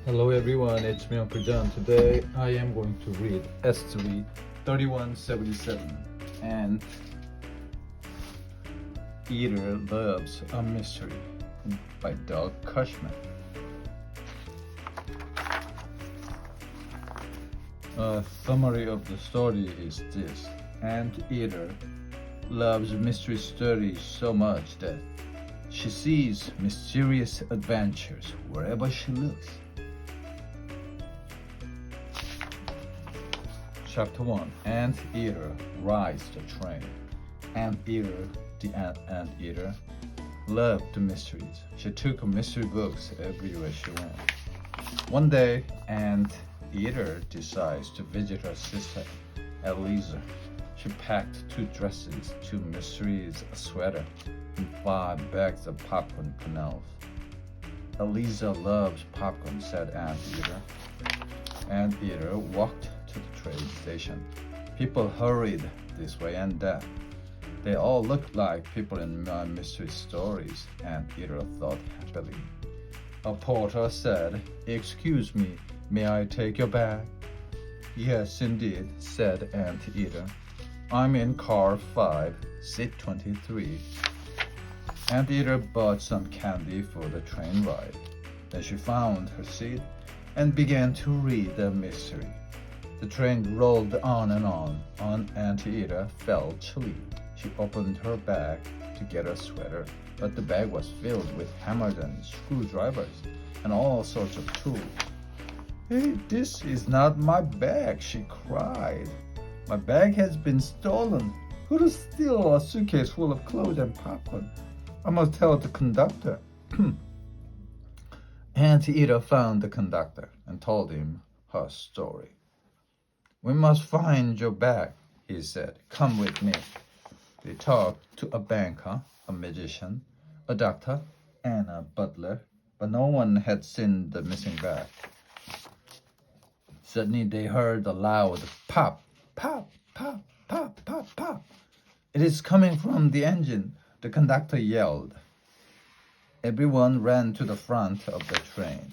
Hello everyone, it's me Uncle John. Today I am going to read S3 3177 and Eater Loves a Mystery by Doug Cushman. A summary of the story is this. Anteater loves mystery stories so much that she sees mysterious adventures wherever she looks. Chapter 1. Anteater rides the train. Anteater, the anteater, loved mysteries. She took mystery books everywhere she went. One day, Anteater decides to visit her sister, Eliza. She packed 2 dresses, 2 mysteries, a sweater, and 5 bags of popcorn kernels. Eliza loves popcorn, said Anteater. Anteater walked to the train station. People hurried this way and that. They all looked like people in my mystery stories, Anteater thought happily. A porter said, "Excuse me, may I take your bag?" "Yes, indeed," said Anteater. "I'm in car 5, seat 23. Anteater bought some candy for the train ride. Then she found her seat and began to read the mystery. The train rolled on and on. Anteater felt chilly. She opened her bag to get a sweater, but the bag was filled with hammers and screwdrivers and all sorts of tools. "Hey, this is not my bag," she cried. "My bag has been stolen. Who would steal a suitcase full of clothes and popcorn? I must tell the conductor." Anteater found the conductor and told him her story. "We must find your bag," he said. "Come with me." They talked to a banker, a magician, a doctor, and a butler, but no one had seen the missing bag. Suddenly they heard a loud pop, pop, pop, pop, pop, pop. "It is coming from the engine," the conductor yelled. Everyone ran to the front of the train.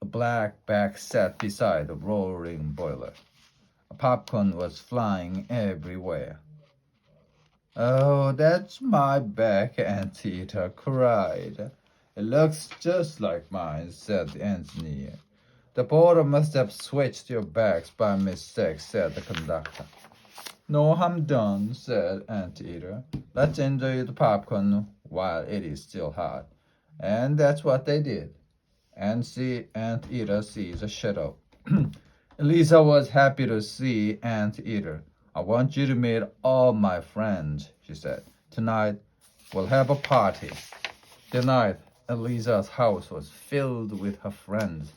A black bag sat beside the roaring boiler. A popcorn was flying everywhere. "Oh, that's my bag," Anteater cried. "It looks just like mine," said the engineer. "The porter must have switched your bags by mistake," said the conductor. "No harm done," said Anteater. "Let's enjoy the popcorn while it is still hot." And that's what they did. Anteater sees a shadow. Eliza was happy to see Anteater. "I want you to meet all my friends," she said. "Tonight we'll have a party." That night, Eliza's house was filled with her friends.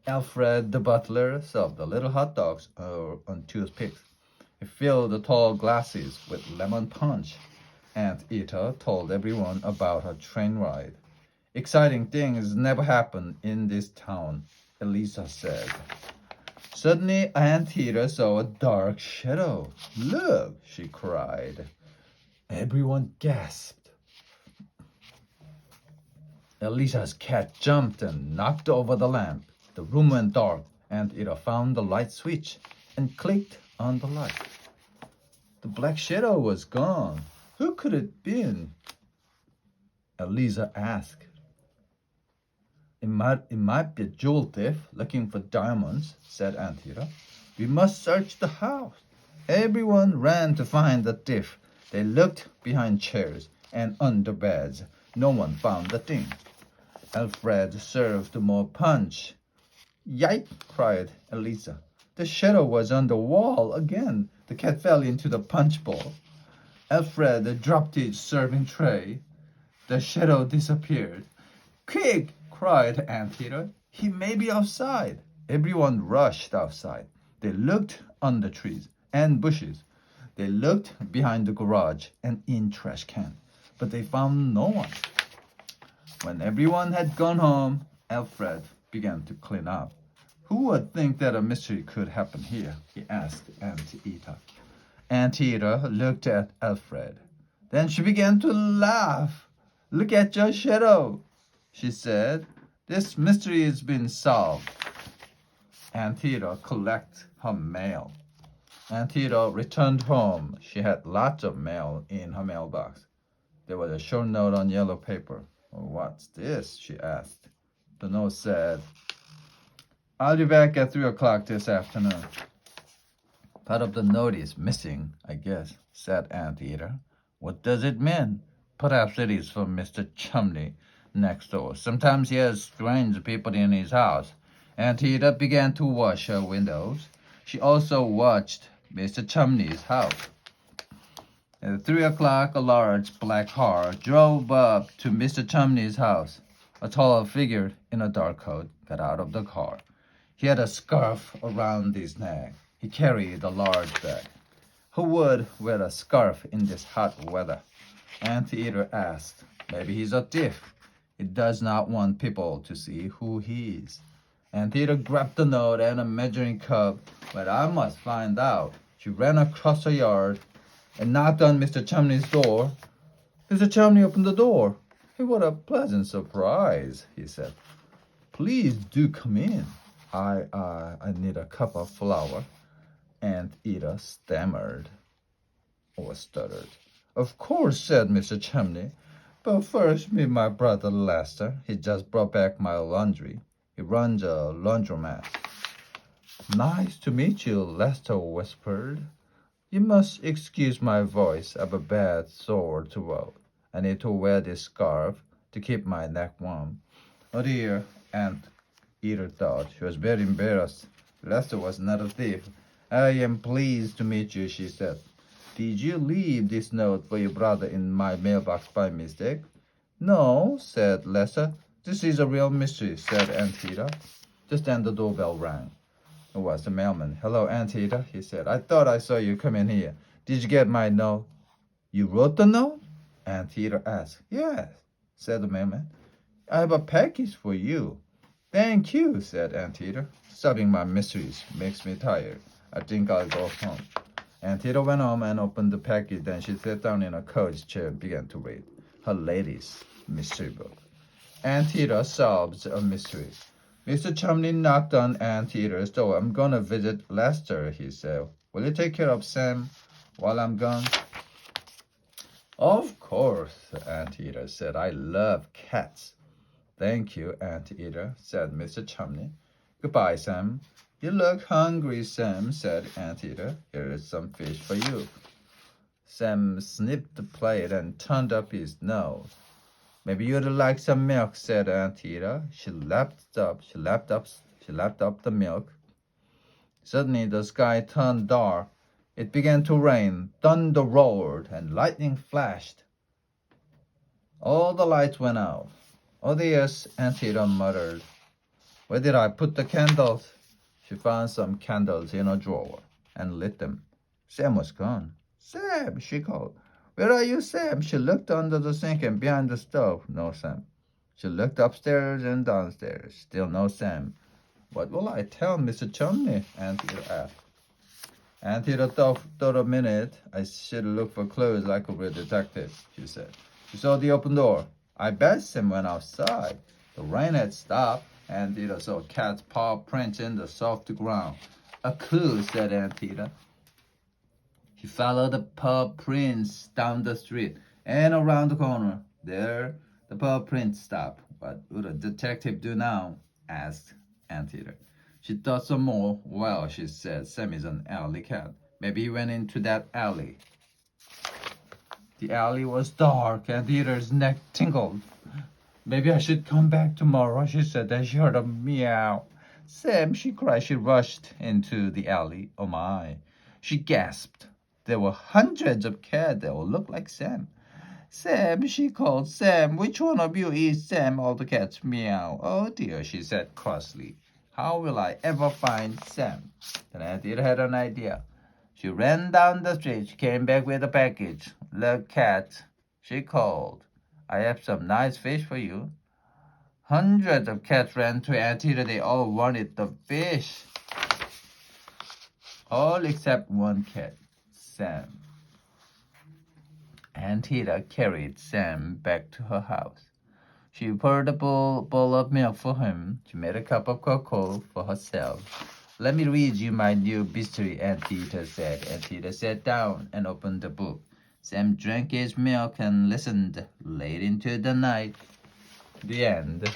Alfred the butler served the little hot dogs on toothpicks. He filled the tall glasses with lemon punch. Anteater told everyone about her train ride. "Exciting things never happen in this town," Eliza said. Suddenly, Anteater saw a dark shadow. "Look!" she cried. Everyone gasped. Eliza's cat jumped and knocked over the lamp. The room went dark. Anteater found the light switch and clicked on the light. The black shadow was gone. Who could it have been? Eliza asked. It might be a jewel thief looking for diamonds," said Anteater. "We must search the house." Everyone ran to find the thief. They looked behind chairs and under beds. No one found the thing. Alfred served more punch. "Yipe!" cried Eliza. "The shadow was on the wall again." The cat fell into the punch bowl. Alfred dropped his serving tray. The shadow disappeared. "Quick!" cried Anteater. "He may be outside." Everyone rushed outside. They looked under trees and bushes. They looked behind the garage and in trash can, but they found no one. When everyone had gone home, Alfred began to clean up. "Who would think that a mystery could happen here?" he asked Anteater. Anteater looked at Alfred. Then she began to laugh. "Look at your shadow," she said. This mystery has been solved. Aunt Ida collected her mail. Aunt Ida returned home. She had lots of mail in her mailbox. There was a short note on yellow paper. What's this? She asked. The note said, I'll be back at 3 o'clock this afternoon. Part of the note is missing, I guess, said Aunt Ida. What does it mean? Perhaps it is from Mr. Chumley next door. Sometimes he has strange people in his house. Aunt Ida began to wash her windows. She also watched Mr. Chumley's house. At 3 o'clock, a large black car drove up to Mr. Chumley's house. A tall figure in a dark coat got out of the car. He had a scarf around his neck. He carried a large bag. Who would wear a scarf in this hot weather? Aunt Ida asked. Maybe he's a thief. He does not want people to see who he is. Aunt Ida grabbed the note and a measuring cup, but I must find out. She ran across the yard and knocked on Mr. Chumley's door. Mr. Chumley opened the door. Hey, what a pleasant surprise, he said. Please do come in. I need a cup of flour. Aunt Ida stammered or stuttered. Of course, said Mr. Chumley. But first meet my brother Lester. He just brought back my laundry. He runs a laundromat. Nice to meet you, Lester whispered. You must excuse my voice. I have a bad sore throat. I need to wear this scarf to keep my neck warm. Oh dear, Aunt Ida thought. She was very embarrassed. Lester was not a thief. I am pleased to meet you, she said. Did you leave this note for your brother in my mailbox by mistake? No, said Lester. This is a real mystery, said Aunt Ida. Just then the doorbell rang. It was the mailman. Hello, Aunt Ida, he said. I thought I saw you come in here. Did you get my note? You wrote the note? Aunt Ida asked. Yes, said the mailman. I have a package for you. Thank you, said Aunt Ida. Solving my mysteries makes me tired. I think I'll go home. Aunt Ida went home and opened the package. Then she sat down in a coach chair and began to read her latest mystery book. Aunt Ida solves a mystery. Mr. Chumley knocked on Aunt Ida's door. I'm going to visit Lester, he said. Will you take care of Sam while I'm gone? Of course, Aunt Ida said. I love cats. Thank you, Aunt Ida, said Mr. Chumley. Goodbye, Sam. You look hungry, Sam, said Aunt Ida. Here is some fish for you. Sam sniffed the plate and turned up his nose. Maybe you'd like some milk, said Aunt Ida. She lapped up the milk. Suddenly the sky turned dark. It began to rain. Thunder roared and lightning flashed. All the lights went out. Oh yes, Aunt Ida muttered. Where did I put the candles? She found some candles in a drawer and lit them. Sam was gone. Sam, she called. Where are you, Sam? She looked under the sink and behind the stove. No Sam. She looked upstairs and downstairs. Still no Sam. What will I tell Mr. Chumley? Aunt Ida asked. Aunt Ida thought a minute. I should look for clues like a real detective, she said. She saw the open door. I bet Sam went outside. The rain had stopped. Aunt Ida saw a cat's paw prints in the soft ground. A clue, said Aunt Ida. She followed the paw prints down the street and around the corner. There, the paw prints stopped. What would a detective do now? Asked Aunt Ida. She thought some more. Well, she said, Sam is an alley cat. Maybe he went into that alley. The alley was dark. Aunt Ida's neck tingled. Maybe I should come back tomorrow, she said. Then she heard a meow. Sam, she cried. She rushed into the alley. Oh my. She gasped. There were hundreds of cats that all looked like Sam. Sam, she called. Sam, which one of you is Sam? All the cats meow. Oh dear, she said crossly. How will I ever find Sam? Then Aunt Ida had an idea. She ran down the street. She came back with a package. Look, cat, she called. I have some nice fish for you. Hundreds of cats ran to Aunt Ida. They all wanted the fish. All except one cat, Sam. Aunt Ida carried Sam back to her house. She poured a bowl of milk for him. She made a cup of cocoa for herself. Let me read you my new mystery, Aunt Rita said. Aunt Rita sat down and opened the book. Sam drank his milk and listened late into the night. The end.